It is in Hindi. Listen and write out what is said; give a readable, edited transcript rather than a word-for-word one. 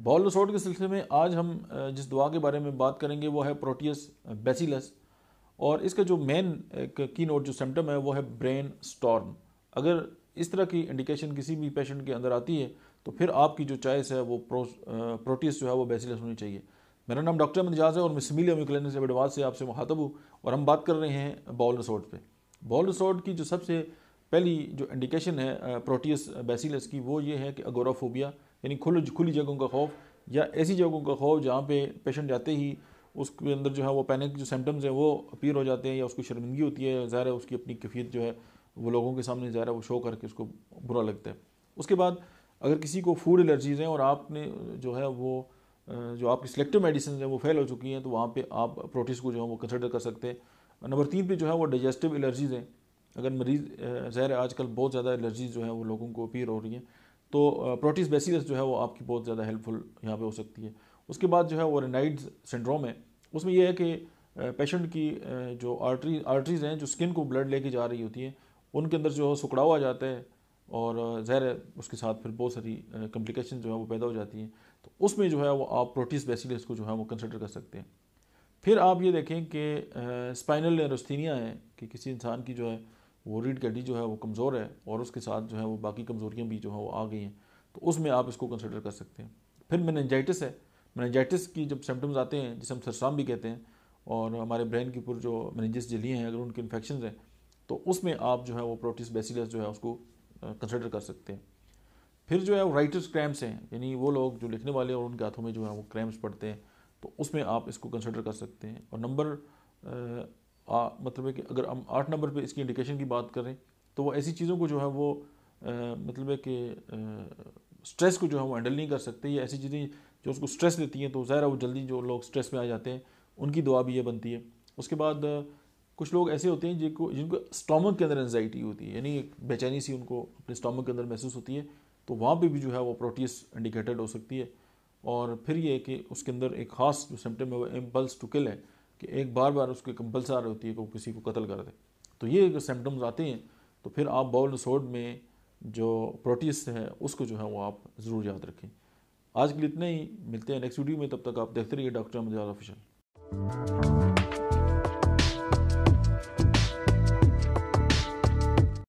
बाउल रिसोर्ट के सिलसिले में आज हम जिस दवा के बारे में बात करेंगे वो है प्रोटियस बेसिलस, और इसका जो मेन की नोट जो सिम्टम है वो है ब्रेन स्टॉर्म। अगर इस तरह की इंडिकेशन किसी भी पेशेंट के अंदर आती है तो फिर आपकी जो चॉइस है वो प्रोटियस जो है वो बेसिलस होनी चाहिए। मेरा नाम डॉक्टर अहमद एजाज है और मैं सिमिलिया क्लिनिक से बड़वाल से आपसे मुखातब हूँ, और हम बात कर रहे हैं बाउल रिसोर्ट पे। बाउल रिसोर्ट की जो सबसे पहली जो इंडिकेशन है प्रोटियस बेसिलस की वो ये है कि अगोराफोबिया, यानी खुली जगहों का खौफ, या ऐसी जगहों का खौफ जहाँ पे पेशेंट जाते ही उसके अंदर जो है वो पैनिक जो सिम्टम्स हैं वो अपीयर हो जाते हैं, या उसको शर्मिंदगी होती है, ज़ाहिर है उसकी अपनी कैफियत जो है वो लोगों के सामने ज़ाहिर है वो शो करके उसको बुरा लगता है। उसके बाद अगर किसी को फूड एलर्जीज़ हैं और आपने जो है वो जो आपकी सिलेक्टिव मेडिसिन हैं वो फेल हो चुकी हैं, तो वहाँ पे आप प्रोटिस को जो है वो कंसिडर कर सकते हैं। नंबर 3 पे जो है वो डाइजेस्टिव एलर्जीज़ हैं। अगर मरीज़ ज़ाहिर है आजकल बहुत ज़्यादा एलर्जीज जो है वो लोगों को अपीयर हो रही हैं, तो प्रोटिस बेसिलस जो है वो आपकी बहुत ज़्यादा हेल्पफुल यहाँ पे हो सकती है। उसके बाद जो है वो रेनाइड्स सिंड्रोम है। उसमें यह है कि पेशेंट की जो आर्टरीज़ हैं जो स्किन को ब्लड लेके जा रही होती हैं, उनके अंदर जो है सुखड़ाव आ जाता है, और ज़ाहिर है उसके साथ फिर बहुत सारी कम्प्लिकेशन जो है वो पैदा हो जाती हैं। तो उसमें जो है वो आप प्रोटिस बेसिलस को जो है वो कंसिडर कर सकते हैं। फिर आप ये देखें कि स्पाइनल न्यूरोस्थीनिया है कि किसी इंसान की जो है वो रीढ़ की हड्डी जो है वो कमज़ोर है, और उसके साथ जो है वो बाकी कमज़ोरियाँ भी जो है वो आ गई हैं, तो उसमें आप इसको कंसिडर कर सकते हैं। फिर मेनिंजाइटिस है। मेनिंजाइटिस की जब सिम्टम्स आते हैं जिसे हम सरसाम भी कहते हैं, और हमारे ब्रेन के ऊपर जो मेनिंजस झिल्लियाँ हैं अगर उनके इन्फेक्शन हैं, तो उसमें आप जो है वो प्रोटिस बेसिलस जो है उसको कंसिडर कर सकते हैं। फिर जो है वो राइटर्स क्रैम्प्स हैं, यानी वो लोग जो लिखने वाले और उनके हाथों में जो है वो क्रैम्प्स पड़ते हैं, तो उसमें आप इसको कंसिडर कर सकते हैं। और मतलब है कि अगर हम 8 नंबर पे इसकी इंडिकेशन की बात करें तो वो ऐसी चीज़ों को जो है वो मतलब है कि स्ट्रेस को जो है वो हैंडल नहीं कर सकते, या ऐसी चीज़ें जो उसको स्ट्रेस देती हैं, तो ज़ाहिर है वो जल्दी जो लोग स्ट्रेस में आ जाते हैं उनकी दवा भी ये बनती है। उसके बाद कुछ लोग ऐसे होते हैं जिनको जिनको स्टोमक के अंदर एंजाइटी होती है, यानी एक बेचैनी सी उनको अपने स्टोमक के अंदर महसूस होती है, तो वहाँ पे भी जो है वो प्रोटियस इंडिकेटेड हो सकती है। और फिर ये है कि उसके अंदर एक ख़ास जो सिम्टम है वो इम्पल्स टू किल है, कि एक बार बार उसकी कंपल्स आ रही होती है कि वो किसी को कत्ल कर दे। तो ये अगर सिम्टम्स आते हैं तो फिर आप बाउल रिसोर्ट में जो प्रोटियस है उसको जो है वो आप ज़रूर याद रखें। आज के लिए इतना ही, मिलते हैं नेक्स्ट वीडियो में, तब तक आप देखते रहिए डॉक्टर अहमद एजाज ऑफिशियल।